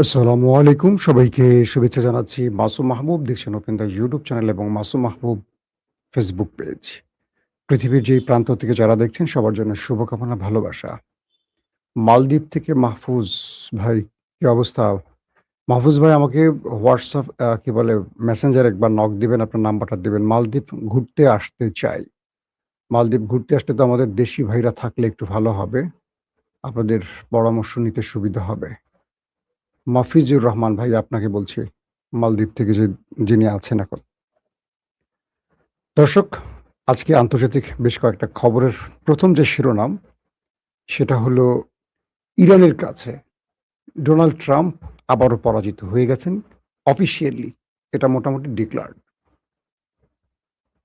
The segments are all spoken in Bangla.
আসসালামু আলাইকুম। সবাইকে শুভেচ্ছা জানাচ্ছি। মাসুম মাহবুব দেখছেন ওপেন দ্য ইউটিউব চ্যানেল এবং মাসুম মাহবুব ফেসবুক পেজ। পৃথিবীর যেই প্রান্ত থেকে যারা দেখছেন সবার জন্য শুভকামনা, ভালোবাসা। মালদ্বীপ থেকে মাহফুজ ভাই, কি অবস্থা? মাহফুজ ভাই আমাকে হোয়াটসঅ্যাপ কি বলে মেসেঞ্জারে একবার নক দিবেন, আপনার নাম্বারটা দিবেন। মালদ্বীপ ঘুরতে আসতে চাই। মালদ্বীপ ঘুরতে আসলে তো আমাদের দেশি ভাইরা থাকলে একটু ভালো হবে। আপনাদের পরামর্শ নিতে সুবিধা হবে। মাফিজুর রহমান ভাই আপনাকে বলছি, মালদ্বীপ থেকে যিনি আছেন এখন। দর্শক, আজকে আন্তর্জাতিক বেশ কয়েকটা খবরের ১ম যে শিরোনাম, সেটা হলো ইরানের কাছে ডোনাল্ড ট্রাম্প আবারও পরাজিত হয়ে গেছেন অফিসিয়ালি। এটা মোটামুটি ডিক্লার্ড।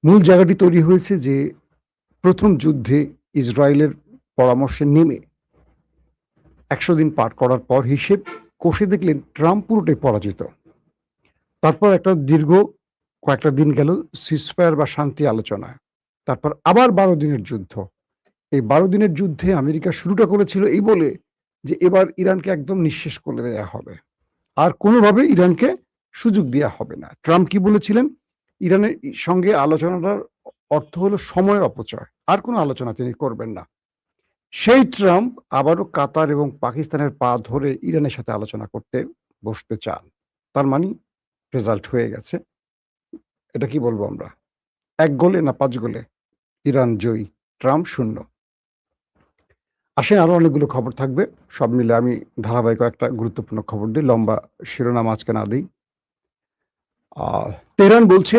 মূল জায়গাটি তৈরি হয়েছে যে ১ম যুদ্ধে ইসরায়েলের পরামর্শে নেমে ১০০ দিন পার করার পর হিসেব কষে দেখলেন ট্রাম্প পুরোটাই পরাজিত। তারপর একটা দীর্ঘ কয়েকটা দিন গেল সিজফায়ার বা শান্তি আলোচনায়। তারপর আবার ১২ দিনের যুদ্ধ। এই ১২ দিনের যুদ্ধে আমেরিকা শুরুটা করেছিল এই বলে যে এবার ইরানকে একদম নিঃশেষ করে দেয়া হবে। আর কোনোভাবে ইরানকে সুযোগ দেয়া হবে না। ট্রাম্প কি বলেছিলেন? ইরানের সঙ্গে আলোচনাটার অর্থ হলো সময় অপচয়। আর কোনো আলোচনা তিনি করবেন না। সেই ট্রাম্প আবারও কাতার এবং পাকিস্তানের পা ধরে ইরানের সাথে আলোচনা করতে বসতে চান। তার মানে রেজাল্ট হয়ে গেছে। এটা কি বলবো আমরা? ১ গোলে না ৫ গোলে? ইরান জয়ী, ট্রাম্প শূন্য। আসেন আরো অনেকগুলো খবর থাকবে। সব মিলে আমি ধারাবাহিক কয়েকটা গুরুত্বপূর্ণ খবর দিই। লম্বা শিরোনাম আজকে না দেই। আ তেহরান বলছে,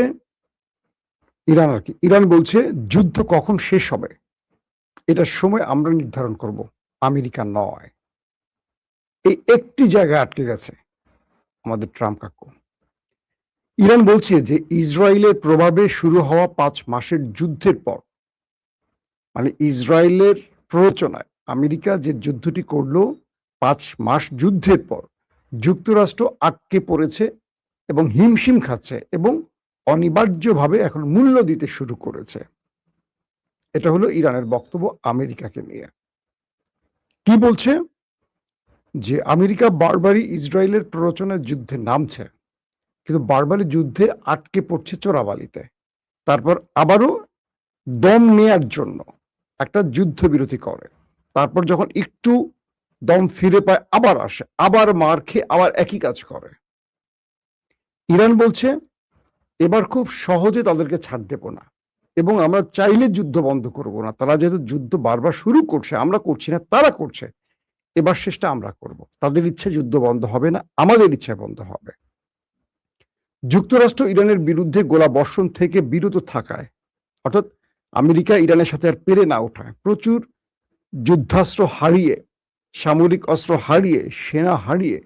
ইরান আরকি। ইরান বলছে যুদ্ধ কখন শেষ হবে? এটার সময় আমরা নির্ধারণ করব। আমেরিকা নয়। এই একটি জায়গায় আটকে গেছে আমাদের ট্রাম্প কাকু। ইরান বলছে যে ইসরায়েলের প্রভাবে শুরু হওয়া ৫ মাসের যুদ্ধের পর, মানে ইসরায়েলের প্ররোচনায় আমেরিকা যে যুদ্ধটি করল ৫ মাস যুদ্ধের পর, যুক্তরাষ্ট্র আটকে পড়েছে এবং হিমশিম খাচ্ছে এবং অনিবার্যভাবে এখন মূল্য দিতে শুরু করেছে। এটা হলো ইরানের বক্তব্য আমেরিকাকে নিয়ে। কি বলছে? যে আমেরিকা বারবারই ইসরায়েলের প্ররোচনায় যুদ্ধে নামছে, কিন্তু বারবারই যুদ্ধে আটকে পড়ছে চোরাবালিতে। তারপর আবারও দম নেয়ার জন্য একটা যুদ্ধবিরতি করে। তারপর যখন একটু দম ফিরে পায় আবার আসে, আবার মার খেয়ে আবার একই কাজ করে। ইরান বলছে এবার খুব সহজে তাদেরকে ছাড় দেব না এবং আমরা চাইলে যুদ্ধ বন্ধ করব না। তারা যেহেতু যুদ্ধ বারবার শুরু করছে, আমরা করছি না, তারা করছে। এবার শেষটা আমরা করব। তাদের ইচ্ছে যুদ্ধ বন্ধ হবে না, আমাদের ইচ্ছায় বন্ধ হবে। যুক্তরাষ্ট্র ইরানের বিরুদ্ধে গোলাবর্ষণ থেকে বিরত থাকায়, অর্থাৎ আমেরিকা ইরানের সাথে আর পেরে না ওঠায়, প্রচুর যুদ্ধাস্ত্র হারিয়ে, সামরিক অস্ত্র হারিয়ে, সেনা হারিয়ে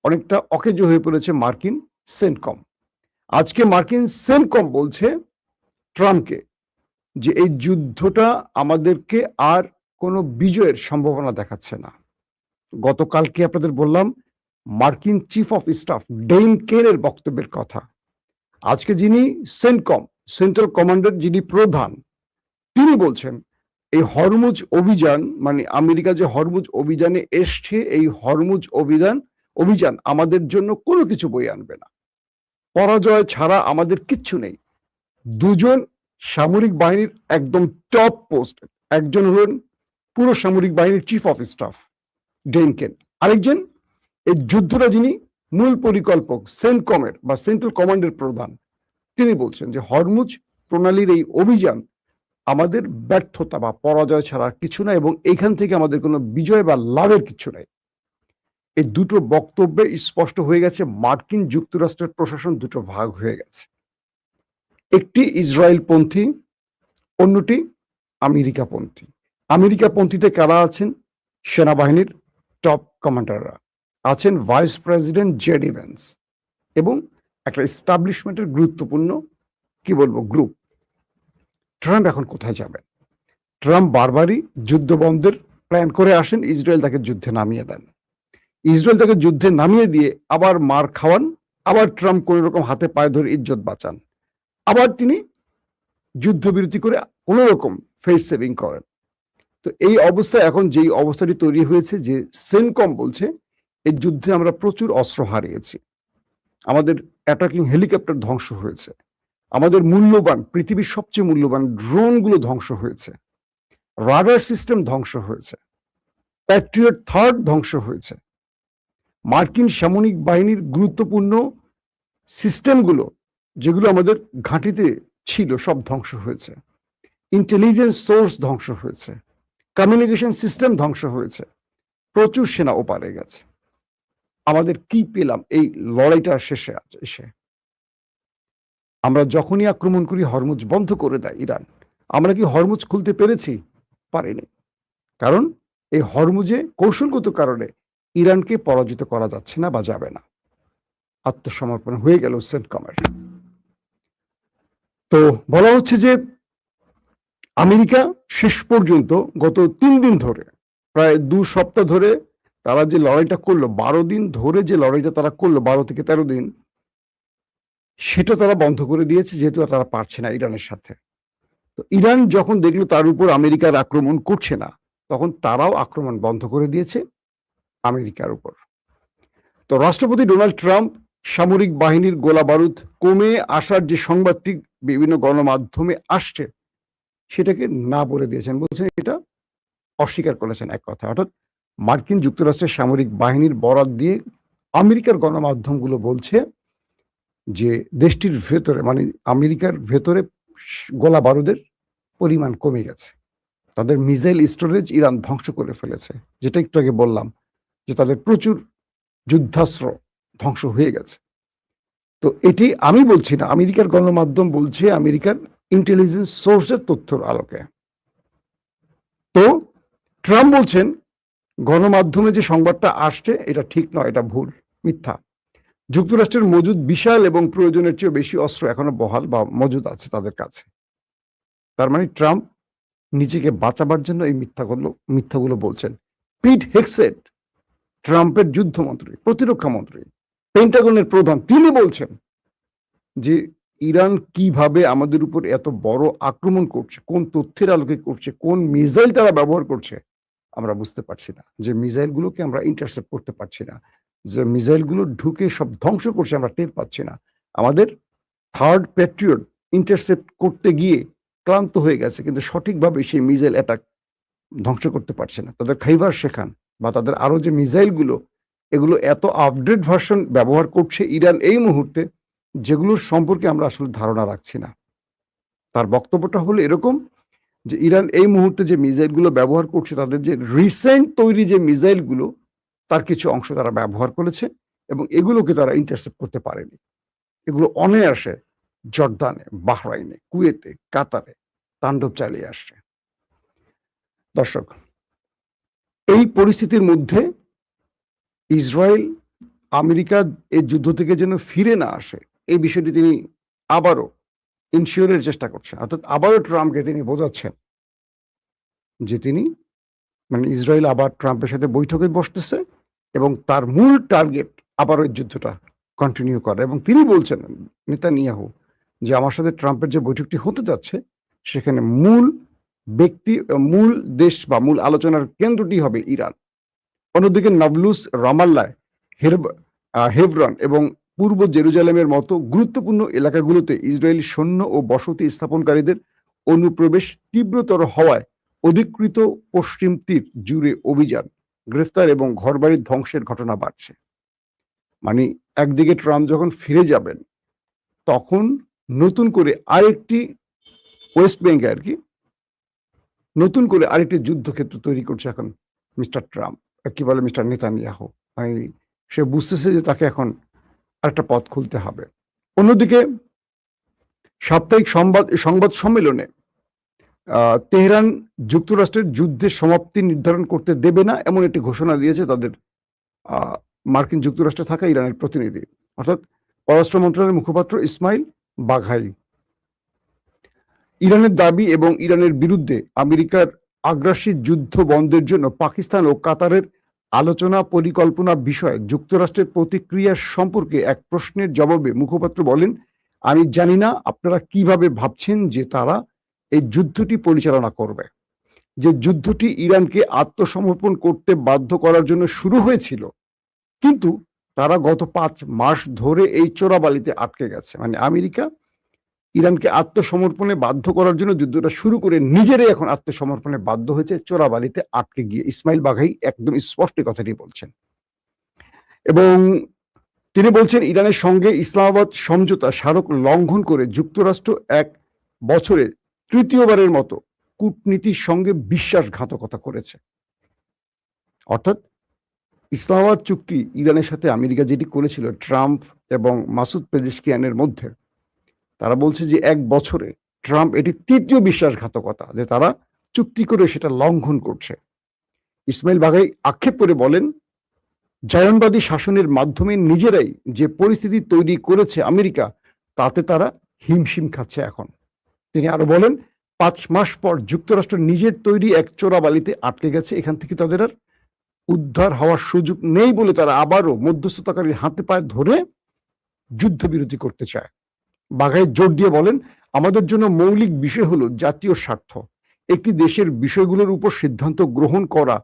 অনেকটা অকেজো হয়ে পড়েছে মার্কিন সেন্টকম। আজকে মার্কিন সেন্টকম বলছে ট্রাম্পকে যে এই যুদ্ধটা আমাদেরকে আর কোনো বিজয়ের সম্ভাবনা দেখাচ্ছে না। গতকালকে আপনাদের বললাম মার্কিন চিফ অফ স্টাফ ডেইন কেনের বক্তব্যের কথা। আজকে যিনি সেন্টকম, সেন্ট্রাল কমান্ডের যিনি প্রধান, তিনি বলছেন এই হরমুজ অভিযান, মানে আমেরিকা যে হরমুজ অভিযানে এসছে, এই হরমুজ অভিযান আমাদের জন্য কোনো কিছু বয়ে আনবে না। পরাজয় ছাড়া আমাদের কিচ্ছু নেই। দুজন সামরিক বাহিনীর একদম টপ পোস্ট, একজন হলেন পুরো সামরিক বাহিনীর চিফ অফ স্টাফ ডেনকেন, আরেকজন এই যুদ্ধটা যিনি মূল পরিকল্পক সেন্টকমের বা সেন্ট্রাল কমান্ডের প্রধান, তিনি বলছেন যে হরমুজ প্রণালীর এই অভিযান আমাদের ব্যর্থতা বা পরাজয় ছাড়া কিছু না এবং এইখান থেকে আমাদের কোনো বিজয় বা লাভের কিছু নাই। এই দুটো বক্তব্যে স্পষ্ট হয়ে গেছে মার্কিন যুক্তরাষ্ট্রের প্রশাসন দুটো ভাগ হয়ে গেছে। একটি ইসরায়েলপন্থী, অন্যটি আমেরিকাপন্থী। আমেরিকাপন্থীতে কারা আছেন? সেনাবাহিনীর টপ কমান্ডাররা আছেন, ভাইস প্রেসিডেন্ট জেডি ভ্যান্স এবং একটা এস্টাবলিশমেন্টের গুরুত্বপূর্ণ কি বলবো গ্রুপ। ট্রাম্প এখন কোথায় যাবেন? ট্রাম্প বারবারই যুদ্ধ বন্ধের প্ল্যান করে আসেন, ইসরায়েল তাকে যুদ্ধে নামিয়ে দেন। ইসরায়েল তাকে যুদ্ধে নামিয়ে দিয়ে আবার মার খাওয়ান, আবার ট্রাম্প কোন রকম হাতে পায়ে ধরে ইজ্জত বাঁচান, আবার তিনি যুদ্ধবিরতি করে কোন রকম ফেস সেভিং করেন। তো এই অবস্থায় এখন যেই অবস্থাটি তৈরি হয়েছে যে সেন্টকম বলছে এই যুদ্ধে আমরা প্রচুর অস্ত্র হারিয়েছি, আমাদের অ্যাটাকিং হেলিকপ্টার ধ্বংস হয়েছে, আমাদের মূল্যবান, পৃথিবীর সবচেয়ে মূল্যবান ড্রোনগুলো ধ্বংস হয়েছে, রাডার সিস্টেম ধ্বংস হয়েছে, প্যাট্রিয়ট থার্ড ধ্বংস হয়েছে, মার্কিন সামরিক বাহিনীর গুরুত্বপূর্ণ সিস্টেমগুলো যেগুলো আমাদের ঘাঁটিতে ছিল সব ধ্বংস হয়েছে, ইন্টেলিজেন্স সোর্স ধ্বংস হয়েছে, কমিউনিকেশন সিস্টেম ধ্বংস হয়েছে, প্রচুর সেনা ওপারে গেছে। আমাদের কি পেলাম এই লড়াইটা শেষে এসে? আমরা যখনই আক্রমণ করি, হরমুজ বন্ধ করে দেয় ইরান। আমরা কি হরমুজ খুলতে পেরেছি? পারিনি। কারণ এই হরমুজে কৌশলগত কারণে ইরানকে পরাজিত করা যাচ্ছে না বা যাবে না। আত্মসমর্পণ হয়ে গেল সেন্টকমের। তো বলা হচ্ছে যে আমেরিকা শেষ পর্যন্ত গত 3 দিন ধরে, প্রায় 2 সপ্তাহ ধরে তারা যে লড়াইটা করলো, 12 দিন ধরে যে লড়াইটা তারা করলো, 12 থেকে 13 দিন, সেটা তারা বন্ধ করে দিয়েছে, যেহেতু তারা পারছে না ইরানের সাথে। তো ইরান যখন দেখলো তার উপর আমেরিকার আক্রমণ করছে না, তখন তারাও আক্রমণ বন্ধ করে দিয়েছে আমেরিকার উপর। তো রাষ্ট্রপতি ডোনাল্ড ট্রাম্প সামরিক বাহিনীর গোলা বারুদ কমে আসার যে সংবাদটি বিভিন্ন গণমাধ্যমে আসছে, সেটাকে না বলে দিয়েছেন, বলছেন এটা অস্বীকার করেছেন এক কথা। অর্থাৎ মার্কিন যুক্তরাষ্ট্রের সামরিক বাহিনীর বরাত দিয়ে আমেরিকার গণমাধ্যমগুলো বলছে যে দেশটির ভেতরে, মানে আমেরিকার ভেতরে গোলা বারুদের পরিমাণ কমে গেছে, তাদের মিসাইল স্টোরেজ ইরান ধ্বংস করে ফেলেছে, যেটা একটু আগে বললাম যে তাদের প্রচুর যুদ্ধাস্ত্র ধ্বংস হয়ে গেছে। তো এটি আমি বলছি না, আমেরিকার গণমাধ্যম বলছে, আমেরিকার ইন্টেলিজেন্স সোর্সের তথ্যের আলোকে। তো ট্রাম্প বলছেন গণমাধ্যমে যে সংবাদটা আসছে এটা ঠিক নয়, এটা ভুল, মিথ্যা। যুক্তরাষ্ট্রের মজুদ বিশাল এবং প্রয়োজনের চেয়ে বেশি অস্ত্র এখনো বহাল বা মজুদ আছে তাদের কাছে। তার মানে ট্রাম্প নিজেকে বাঁচাবার জন্য এই মিথ্যাগুলো বলছেন। পিট হেগসেট, ট্রাম্পের যুদ্ধমন্ত্রী, প্রতিরক্ষা মন্ত্রী, পেন্টাগনের প্রধান, তিনি বলছেন যে ইরান কিভাবে আমাদের উপর এত বড় আক্রমণ করছে, কোন তথ্যের আলোকে করছে, কোন মিসাইল তারা ব্যবহার করছে, আমরা বুঝতে পারছি না। যে মিসাইলগুলোকে আমরা ইন্টারসেপ্ট করতে পারছি না, যে মিসাইলগুলো ঢুকে সব ধ্বংস করছে, আমরা টের পাচ্ছি না। আমাদের থার্ড প্যাট্রিয়ট ইন্টারসেপ্ট করতে গিয়ে ক্লান্ত হয়ে গেছে, কিন্তু সঠিকভাবে সেই মিসাইল অ্যাটাক ধ্বংস করতে পারছে না। তাদের খাইবার শেখান বা তাদের আরো যে মিসাইলগুলো, এগুলো এত আপডেট ভার্সন ব্যবহার করছে ইরান এই মুহূর্তে, যেগুলোর সম্পর্কে আমরা আসলে ধারণা রাখছি না। তার বক্তব্যটা হলো এরকম যে ইরান এই মুহূর্তে যে মিসাইলগুলো ব্যবহার করছে, তাদের যে রিসেন্ট তৈরি যে মিসাইলগুলো, তার কিছু অংশ তারা ব্যবহার করেছে এবং এগুলোকে তারা ইন্টারসেপ্ট করতে পারেনি। এগুলো অনায়াসে জর্দানে, বাহরাইনে, কুয়েতে, কাতারে তাণ্ডব চালিয়ে আসছে। দর্শক, এই পরিস্থিতির মধ্যে ইসরায়েল আমেরিকা এই যুদ্ধ থেকে যেন ফিরে না আসে, এই বিষয়টি তিনি আবারও ইনশিওরের চেষ্টা করছেন। অর্থাৎ আবারও ট্রাম্পকে তিনি বোঝাচ্ছেন যে তিনি, মানে ইসরায়েল আবার ট্রাম্পের সাথে বৈঠকে বসতেছে এবং তার মূল টার্গেট আবার ওই যুদ্ধটা কন্টিনিউ করা। এবং তিনি বলছেন, নেতানিয়াহু, যে আমার সাথে ট্রাম্পের যে বৈঠকটি হতে যাচ্ছে, সেখানে মূল ব্যক্তি, মূল দেশ বা মূল আলোচনার কেন্দ্রটি হবে ইরান। অন্যদিকে নাবলুস, রামাল্লায়, হেভরন এবং পূর্ব জেরুজালেমের মতো গুরুত্বপূর্ণ এলাকাগুলোতে ইসরায়েলি সৈন্য ও বসতি স্থাপনকারীদের অনুপ্রবেশ তীব্রতর হওয়ায় অধিকৃত পশ্চিম তীর জুড়ে অভিযান, গ্রেফতার এবং ঘরবাড়ির ধ্বংসের ঘটনা বাড়ছে। মানে একদিকে ট্রাম্প যখন ফিরে যাবেন, তখন নতুন করে আরেকটি ওয়েস্ট ব্যাংকে আর কি নতুন করে আরেকটি যুদ্ধক্ষেত্র তৈরি করছে এখন মিস্টার ট্রাম্প, কি বলে মিস্টার নেতানিয়াহু। মানে সে বুঝতেছে যে তাকে এখন আরেকটা পথ খুলতে হবে। অন্যদিকে সাপ্তাহিক সংবাদ সম্মেলনে তেহরান যুক্তরাষ্ট্রের যুদ্ধের সমাপ্তি নির্ধারণ করতে দেবে না, এমন একটি ঘোষণা দিয়েছে তাদের মার্কিন যুক্তরাষ্ট্রে থাকা ইরানের প্রতিনিধি, অর্থাৎ পররাষ্ট্র মন্ত্রণালয়ের মুখপাত্র ইসমাইল বাঘাই। ইরানের দাবি এবং ইরানের বিরুদ্ধে আমেরিকার আগ্রাসী যুদ্ধ বন্ধের জন্য পাকিস্তান ও কাতারের আলোচনা পরিকল্পনা বিষয়ে যুক্তরাষ্ট্রের প্রতিক্রিয়া সম্পর্কে এক প্রশ্নের জবাবে মুখপাত্র বলেন, আমি জানি না আপনারা কিভাবে ভাবছেন যে তারা এই যুদ্ধটি পরিচালনা করবে। যে যুদ্ধটি ইরানকে আত্মসমর্পণ করতে বাধ্য করার জন্য শুরু হয়েছিল, কিন্তু তারা গত 5 মাস ধরে এই চোরাবালিতে আটকে গেছে। মানে আমেরিকা ইরানকে আত্মসমর্পণে বাধ্য করার জন্য যুদ্ধটা শুরু করে নিজেরাই এখন আত্মসমর্পণে বাধ্য হয়েছে চোরাবালিতে আটকে গিয়ে। ইসমাইল বাঘাই একদম স্পষ্ট কথাটি বলছেন এবং তিনি বলছেন ইরানের সঙ্গে ইসলামাবাদ সমঝোতা স্মারক লঙ্ঘন করে যুক্তরাষ্ট্র 1 বছরে তৃতীয়বারের মতো কূটনীতির সঙ্গে বিশ্বাসঘাতকতা করেছে। অর্থাৎ ইসলামাবাদ চুক্তি ইরানের সাথে আমেরিকা যেটি করেছিল ট্রাম্প এবং মাসুদ পেজেশকিয়ানের মধ্যে, তারা বলছে যে 1 বছরে ট্রাম্প এটি তৃতীয় বিশ্বাসঘাতকতা যে তারা চুক্তি করে সেটা লঙ্ঘন করছে। ইসমাইল বাঘাই আক্ষেপ করে বলেন, জায়নবাদী শাসনের মাধ্যমে নিজেরাই যে পরিস্থিতি তৈরি করেছে আমেরিকা, তাতে তারা হিমশিম খাচ্ছে এখন। তিনি আরো বলেন, 5 মাস পর যুক্তরাষ্ট্র নিজের তৈরি এক চোরাবালিতে আটকে গেছে, এখান থেকে তাদের আর উদ্ধার হওয়ার সুযোগ নেই বলে তারা আবারও মধ্যস্থতাকারীর হাতে পায়ে ধরে যুদ্ধবিরতি করতে চায়। বাঘাই জোর দিয়ে বলেন, আমাদের জন্য মৌলিক বিষয় হলো জাতীয় স্বার্থ। একটি দেশের বিষয়গুলোর উপর সিদ্ধান্ত গ্রহণ করা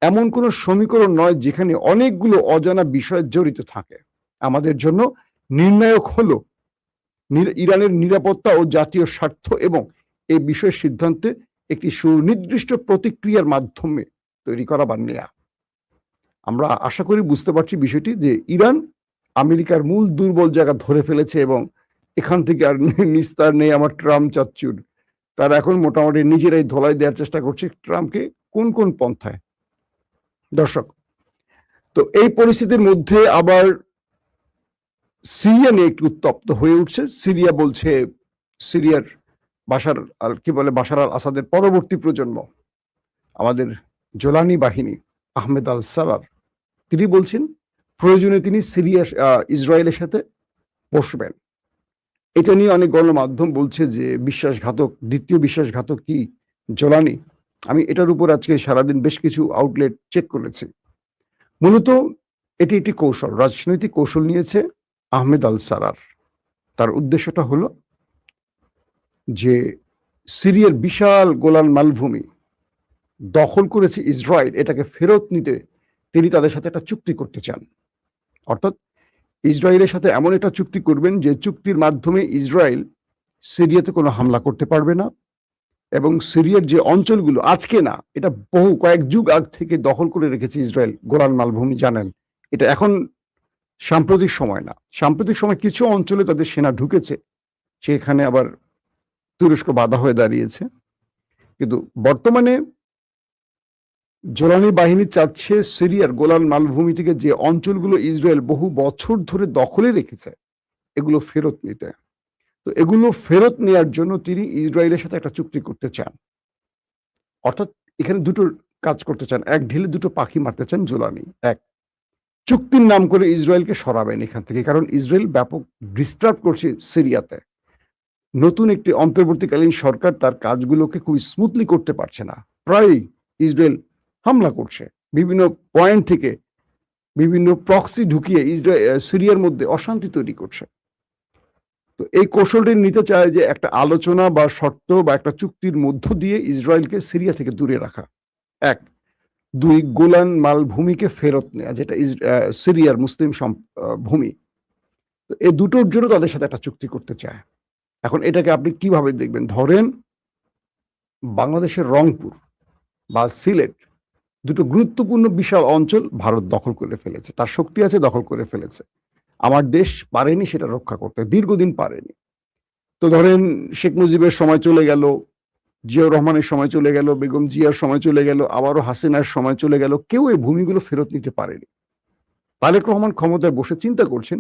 এমন কোনো সমীকরণ নয় যেখানে অনেকগুলো অজানা বিষয় জড়িত থাকে। আমাদের জন্য নির্ণায়ক হলো ইরানের নিরাপত্তা ও জাতীয় স্বার্থ এবং এই বিষয়ের সিদ্ধান্তে একটি সুনির্দিষ্ট প্রতিক্রিয়ার মাধ্যমে তৈরি করা বা নেয়া। আমরা আশা করি বুঝতে পারছি বিষয়টি যে ইরান আমেরিকার মূল দুর্বল জায়গা ধরে ফেলেছে এবং এখান থেকে আর নিস্তার নেই আমার ট্রাম্প চাচ্চুর। তারা এখন মোটামুটি নিজেরাই ধোলাই দেওয়ার চেষ্টা করছে ট্রাম্পকে কোন কোন পন্থায়। দর্শক, তো এই পরিস্থিতির মধ্যে আবার সিরিয়া নিয়ে একটু উত্তপ্ত হয়ে উঠছে। সিরিয়া বলছে সিরিয়ার বাশার আল আসাদের পরবর্তী প্রজন্ম আমাদের জোলানি বাহিনী আহমেদ আল সারার, তিনি বলছেন প্রয়োজনে তিনি ইসরায়েলের সাথে বসবেন। এটা নিয়ে অনেক গণমাধ্যম বলছে যে বিশ্বাসঘাতক, দ্বিতীয় বিশ্বাসঘাতক কি জোলানি। আমি এটার উপর আজকে সারাদিন বেশ কিছু আউটলেট চেক করেছি। মূলত এটি একটি কৌশল, রাজনৈতিক কৌশল নিয়েছে আহমেদ আল সারার। তার উদ্দেশ্যটা হলো যে সিরিয়ার বিশাল গোলান মালভূমি দখল করেছে ইসরায়েল, এটাকে ফেরত নিতে তিনি তাদের সাথে একটা চুক্তি করতে চান। অর্থাৎ ইসরায়েলের সাথে এমন একটা চুক্তি করবেন যে চুক্তির মাধ্যমে ইসরায়েল সিরিয়াতে কোনো হামলা করতে পারবে না এবং সিরিয়ার যে অঞ্চলগুলো আজকে না, এটা বহু কয়েক যুগ আগ থেকে দখল করে রেখেছে ইসরায়েল গোলান মালভূমি, জানেন এটা এখন সাম্প্রতিক সময় না। সাম্প্রতিক সময় কিছু অঞ্চলে তাদের সেনা ঢুকেছে, সেখানে আবার তুরস্ক বাধা হয়ে দাঁড়িয়েছে। কিন্তু বর্তমানে জোলানি বাহিনী চাচ্ছে সিরিয়ার গোলান মালভূমি থেকে যে অঞ্চলগুলো ইসরায়েল বহু বছর ধরে দখলে রেখেছে এগুলো ফেরত নিতে। তো এগুলো ফেরত নেওয়ার জন্য তিনি ইসরায়েলের সাথে একটা চুক্তি করতে চান। অর্থাৎ এখানে দুটো কাজ করতে চান, এক ঢিলে দুটো পাখি মারতে চান জোলানি। এক, চুক্তির নাম করে ইসরায়েলকে সরাবেন এখান থেকে, কারণ ইসরায়েল ব্যাপক ডিস্টার্ব করছে সিরিয়াতে। নতুন একটি অন্তর্বর্তীকালীন সরকার তার কাজগুলোকে খুব স্মুথলি করতে পারছে না, প্রায়ই ইসরায়েল হামলা করছে বিভিন্ন পয়েন্ট থেকে, বিভিন্ন প্রক্সি ঢুকিয়ে সিরিয়ার মধ্যে অশান্তি তৈরি করছে। তো এই কৌশলটি নিতে চায় যে একটা আলোচনা বা শর্ত বা একটা চুক্তির মধ্য দিয়ে ইসরায়েলকে সিরিয়া থেকে দূরে রাখা। এক, দুই, গোলান মালভূমিকে ফেরত নেওয়া, যেটা সিরিয়ার মুসলিম ভূমি। তো এই দুটোর জন্য তাদের সাথে একটা চুক্তি করতে চায়। এখন এটাকে আপনি কিভাবে দেখবেন? ধরেন বাংলাদেশের রংপুর বা সিলেট, দুটো গুরুত্বপূর্ণ বিশাল অঞ্চল ভারত দখল করে ফেলেছে, তার শক্তি আছে, দখল করে ফেলেছে। আমার দেশ পারেনি সেটা রক্ষা করতে, দীর্ঘদিন পারেনি। তো ধরেন শেখ মুজিবের সময় চলে গেল, জিয়াউর রহমানের সময় চলে গেল, বেগম জিয়ার সময় চলে গেল, আবারও হাসিনার সময় চলে গেল, কেউ এই ভূমিগুলো ফেরত নিতে পারেনি। তারেক রহমান ক্ষমতায় বসে চিন্তা করছেন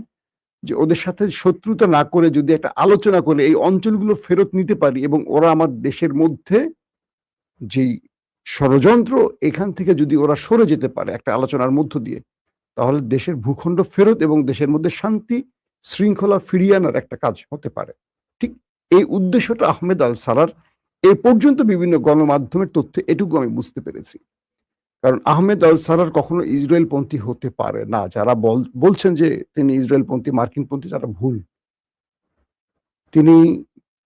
যে ওদের সাথে শত্রুতা না করে যদি একটা আলোচনা করে এই অঞ্চলগুলো ফেরত নিতে পারি এবং ওরা আমার দেশের মধ্যে যেই ষড়যন্ত্র, এখান থেকে যদি ওরা সরে যেতে পারে একটা আলোচনার মধ্য দিয়ে, তাহলে দেশের ভূখণ্ড ফেরত এবং দেশের মধ্যে শান্তি শৃঙ্খলা ফিরিয়ে আনার একটা কাজ হতে পারে। ঠিক এই উদ্দেশ্যটা আহমেদ আল সারার। এই পর্যন্ত বিভিন্ন গণমাধ্যমের তথ্য এটুকু আমি বুঝতে পেরেছি। কারণ আহমেদ আল সারার কখনো ইসরায়েল পন্থী হতে পারে না। যারা বলছেন যে তিনি ইসরায়েল পন্থী, মার্কিন পন্থী, তারা ভুল। তিনি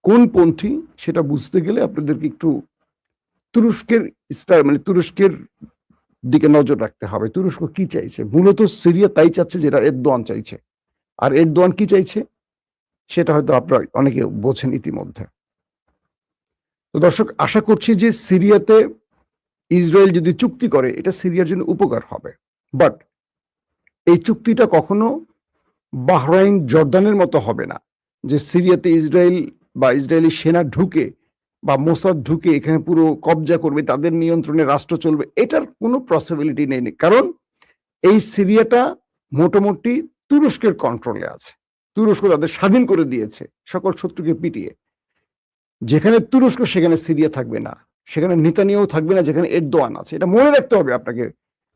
কোন পন্থী সেটা বুঝতে গেলে আপনাদেরকে একটু তুরস্কের তুরস্কের দিকে নজর রাখতে হবে। তুরস্ক কি চাইছে? মূলত সিরিয়া তাই চাচ্ছে যেটা এরদোয়ান চাইছে। আর এরদোয়ান কি চাইছে? সেটা হয়তো আপনারা অনেকে বোঝেন ইতিমধ্যে। তো দর্শক, আশা করছি যে সিরিয়াতে ইসরায়েল যদি চুক্তি করে এটা সিরিয়ার জন্য উপকার হবে। বাট এই চুক্তিটা কখনো বাহরাইন, জর্দানের মতো হবে না যে সিরিয়াতে ইসরায়েল বা ইসরায়েলি সেনা ঢুকে বা মোসাদ ঢুকে এখানে পুরো কবজা করবে, তাদের নিয়ন্ত্রণে রাষ্ট্র চলবে। এটার কোনো পসিবিলিটি নেই। কারণ এই সিরিয়াটা মোটামুটি তুরস্কের কন্ট্রোলে আছে। তুরস্ক তাদের স্বাধীন করে দিয়েছে সকল শত্রুকে পিটিয়ে। যেখানে তুরস্ক সেখানে সিরিয়া থাকবে না, সেখানে নেতানিয়াহু থাকবে না, যেখানে এরদোয়ান আছে। এটা মনে রাখতে হবে আপনাকে।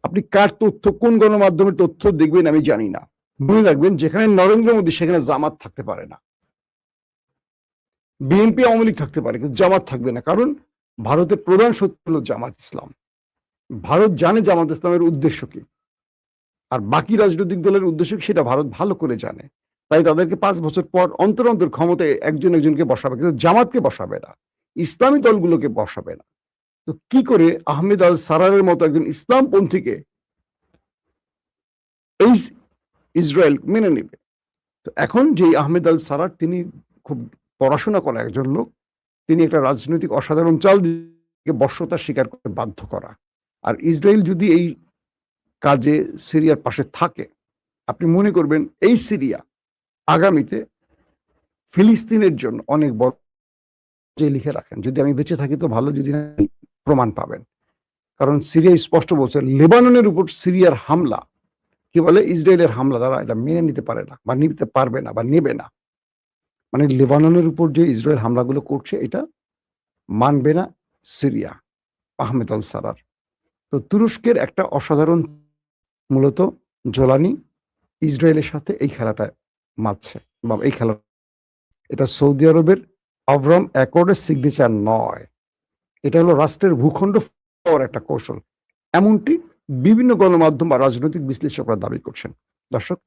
আপনি কার তথ্য, কোন গণমাধ্যমের তথ্য দেখবেন আমি জানি না। মনে রাখবেন, যেখানে নরেন্দ্র মোদী সেখানে জামাত থাকতে পারে না। বিএনপি, আওয়ামী লীগ থাকতে পারে, কিন্তু জামাত থাকবে না। কারণ ভারতের প্রধান শত্রু হলো জামাত ইসলাম। ভারত জানে জামাত ইসলামের উদ্দেশ্য কি, আর বাকি রাজনৈতিক দলের উদ্দেশ্য কি সেটা ভারত ভালো করে জানে। তাই তাদেরকে 5 বছর পর অন্তর অন্তর ক্ষমতায় একজন একজনকে বসাবে, কিন্তু জামাতকে বসাবে না, ইসলামী দলগুলোকে বসাবে না। তো কি করে আহমেদ আল সারারের মতো একজন ইসলামপন্থীকে এই ইসরায়েল মেনে নেবে? তো এখন যে আহমেদ আল সারার, তিনি খুব পড়াশোনা করা একজন লোক, তিনি একটা রাজনৈতিক অসাধারণ চাল দিয়ে বর্ষতা স্বীকার করতে বাধ্য করা। আর ইসরায়েল যদি এই কাজে সিরিয়ার পাশে থাকে, আপনি মনে করবেন এই সিরিয়া আগামীতে ফিলিস্তিনের জন্য অনেক বড় যে লিখে রাখেন, যদি আমি বেঁচে থাকি তো ভালো, যদি না প্রমাণ পাবেন। কারণ সিরিয়া স্পষ্ট বলছে লেবাননের উপর সিরিয়ার হামলা, কি বলে, ইসরায়েলের হামলা তারা এটা মেনে নিতে পারে না, বা নিতে পারবে না, বা নেবে না। মানে লেবাননের উপর যে ইসরায়েল হামলাগুলো করছে এটা মানবে না সিরিয়া, আহমেদ আল সারার। তো তুরস্কের একটা অসাধারণ, মূলত জোলানি ইসরায়েলের সাথে এই খেলাটা মারছে, বা এই খেলা, এটা সৌদি আরবের আভরাম অ্যাকর্ডের সিগনেচার নয়, এটা হলো রাষ্ট্রের ভূখণ্ড পাওয়ার একটা কৌশল। এমনটি বিভিন্ন গণমাধ্যম বা রাজনৈতিক বিশ্লেষকরা দাবি করছেন। দর্শক,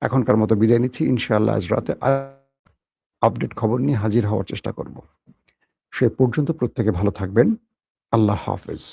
এখনকার মতো বিদায় নিচ্ছি। ইনশাআল্লাহ আজ রাতে আপডেট খবর নিয়ে হাজির হওয়ার চেষ্টা করব। সে পর্যন্ত প্রত্যেকে ভালো থাকবেন। আল্লাহ হাফেজ।